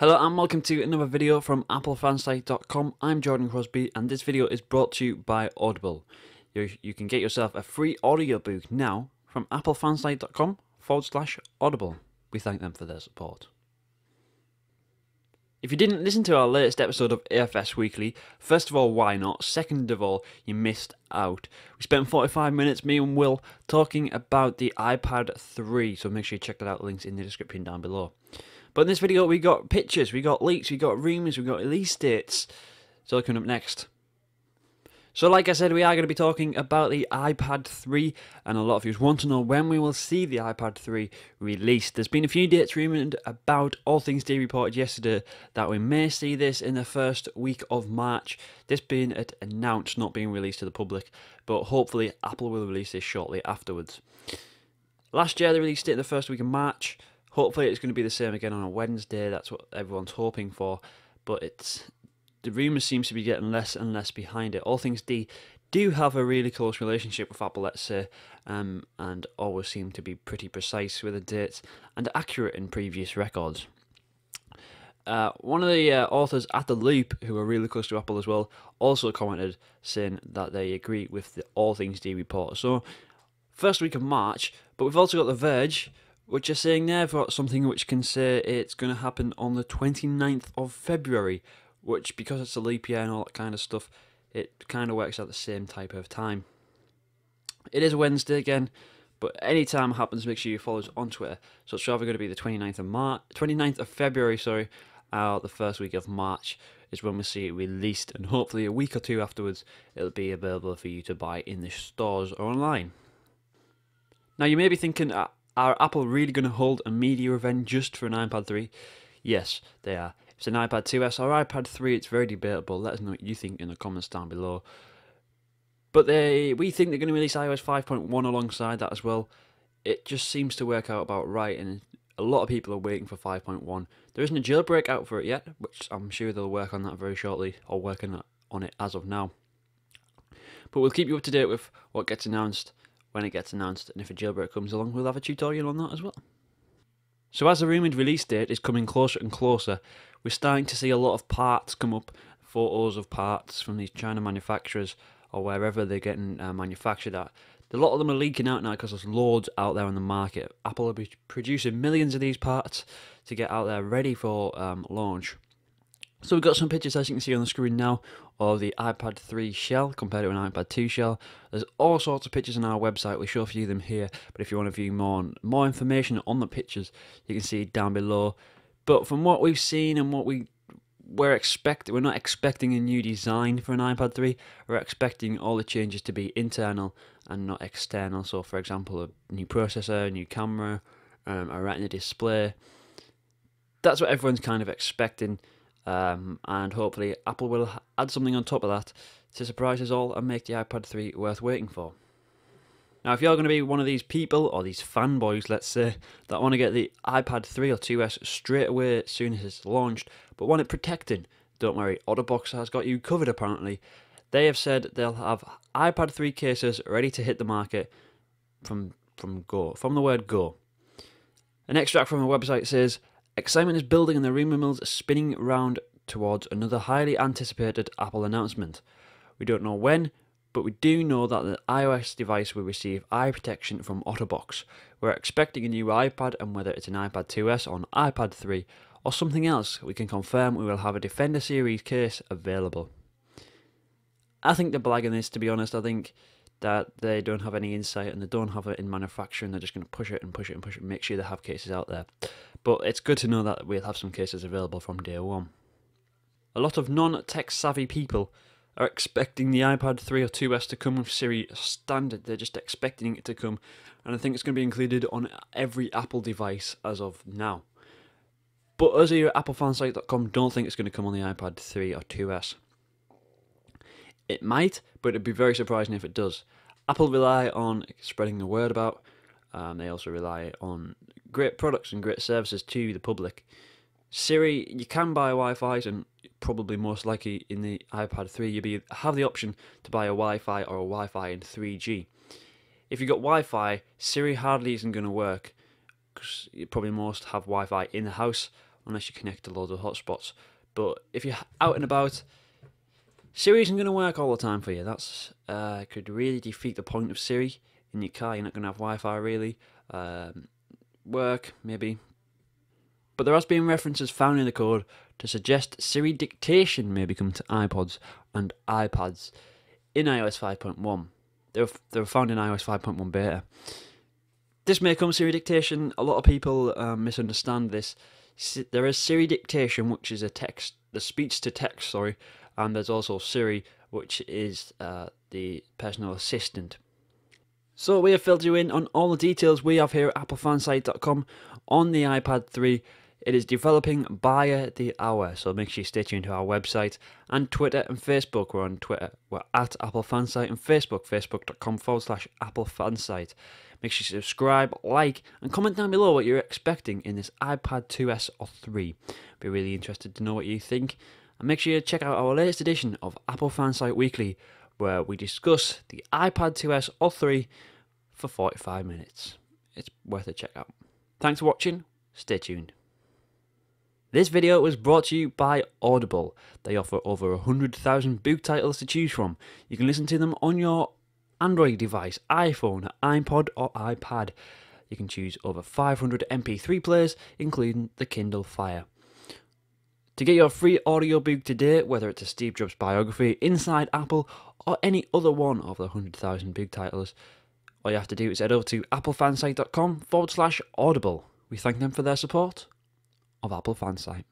Hello and welcome to another video from applefansite.com. I'm Jordan Crosby and this video is brought to you by Audible. You can get yourself a free audiobook now from applefansite.com/audible. We thank them for their support. If you didn't listen to our latest episode of AFS Weekly, first of all, why not? Second of all, you missed out. We spent 45 minutes, me and Will, talking about the iPad 3, so make sure you check that out, links in the description down below. But in this video, we got pictures, we got leaks, we got rumours, we got release dates. So coming up next. So like I said, we are going to be talking about the iPad 3, and a lot of you want to know when we will see the iPad 3 released. There's been a few dates rumoured about. All Things D reported yesterday that we may see this in the first week of March. This being announced, not being released to the public, but hopefully Apple will release this shortly afterwards. Last year they released it in the first week of March. Hopefully it's going to be the same again on a Wednesday. That's what everyone's hoping for, but the rumours seems to be getting less and less behind it. All Things D do have a really close relationship with Apple, let's say, and always seem to be pretty precise with the dates and accurate in previous records. One of the authors at The Loop, who are really close to Apple as well, also commented saying that they agree with the All Things D report. So, first week of March, but we've also got The Verge, which are saying they've got something which can say it's going to happen on the 29th of February, which, because it's a leap year and all that kind of stuff, it kind of works out the same type of time. It is Wednesday again, but any time it happens, make sure you follow us on Twitter. So it's either going to be the 29th of February, sorry, or the first week of March is when we see it released, and hopefully a week or two afterwards, it'll be available for you to buy in the stores or online. Now you may be thinking, are Apple really going to hold a media event just for an iPad 3? Yes, they are. If it's an iPad 2S or iPad 3, it's very debatable. Let us know what you think in the comments down below. But we think they're going to release iOS 5.1 alongside that as well. It just seems to work out about right, and a lot of people are waiting for 5.1. There isn't a jailbreak out for it yet, which I'm sure they'll work on that very shortly, or working on it as of now. But we'll keep you up to date with what gets announced when it gets announced, and if a jailbreak comes along, we'll have a tutorial on that as well. So as the rumoured release date is coming closer and closer, we're starting to see a lot of parts come up, photos of parts from these China manufacturers or wherever they're getting manufactured at. A lot of them are leaking out now because there's loads out there on the market. Apple will be producing millions of these parts to get out there ready for launch. So we've got some pictures, as you can see on the screen now, of the iPad 3 shell compared to an iPad 2 shell. There's all sorts of pictures on our website. We show a few of them here, but if you want to view more information on the pictures, you can see down below. But from what we've seen and what we're not expecting a new design for an iPad 3. We're expecting all the changes to be internal and not external. So, for example, a new processor, a new camera, a Retina display. That's what everyone's kind of expecting. And hopefully Apple will add something on top of that to surprise us all and make the iPad 3 worth waiting for. Now, if you're going to be one of these people, or these fanboys, let's say, that want to get the iPad 3 or 2S straight away as soon as it's launched, but want it protected, don't worry, OtterBox has got you covered apparently. They have said they'll have iPad 3 cases ready to hit the market from the word go. An extract from a website says, "Excitement is building and the rumour mills are spinning round towards another highly anticipated Apple announcement. We don't know when, but we do know that the iOS device will receive eye protection from OtterBox. We're expecting a new iPad, and whether it's an iPad 2S or an iPad 3 or something else, we can confirm we will have a Defender series case available." I think they're blagging this, to be honest. I think that they don't have any insight and they don't have it in manufacturing. They're just going to push it and push it and push it and make sure they have cases out there. But it's good to know that we'll have some cases available from day one. A lot of non-tech savvy people are expecting the iPad 3 or 2S to come with Siri standard. They're just expecting it to come, and I think it's going to be included on every Apple device as of now. But us here at applefansite.com don't think it's going to come on the iPad 3 or 2S. It might, but it'd be very surprising if it does. Apple rely on spreading the word about. They also rely on great products and great services to the public. Siri, you can buy Wi-Fi, and probably most likely in the iPad 3 you'll have the option to buy a Wi-Fi or a Wi-Fi in 3G. If you've got Wi-Fi, Siri hardly isn't going to work, because you probably most have Wi-Fi in the house unless you connect to loads of hotspots. But if you're out and about, Siri isn't going to work all the time for you. That's could really defeat the point of Siri. In your car, you're not going to have Wi-Fi really. Work, maybe. But there has been references found in the code to suggest Siri dictation may be coming to iPods and iPads in iOS 5.1. They were found in iOS 5.1 beta. This may come Siri dictation. A lot of people misunderstand this. There is Siri dictation, which is the speech to text, and there's also Siri, which is the personal assistant. So we have filled you in on all the details we have here at applefansite.com on the iPad 3. It is developing by the hour, so make sure you stay tuned to our website and Twitter and Facebook. We're on Twitter, we're at AppleFansite, and Facebook, facebook.com/AppleFansite. Make sure you subscribe, like, and comment down below what you're expecting in this iPad 2S or 3. Be really interested to know what you think. And make sure you check out our latest edition of Apple Fansite Weekly, where we discuss the iPad 2S or 3 for 45 minutes. It's worth a check out. Thanks for watching. Stay tuned. This video was brought to you by Audible. They offer over 100,000 book titles to choose from. You can listen to them on your Android device, iPhone, iPod or iPad. You can choose over 500 MP3 players, including the Kindle Fire. To get your free audiobook today, whether it's a Steve Jobs biography, Inside Apple, or any other one of the 100,000 book titles, all you have to do is head over to applefansite.com/audible. We thank them for their support of Apple Fansite.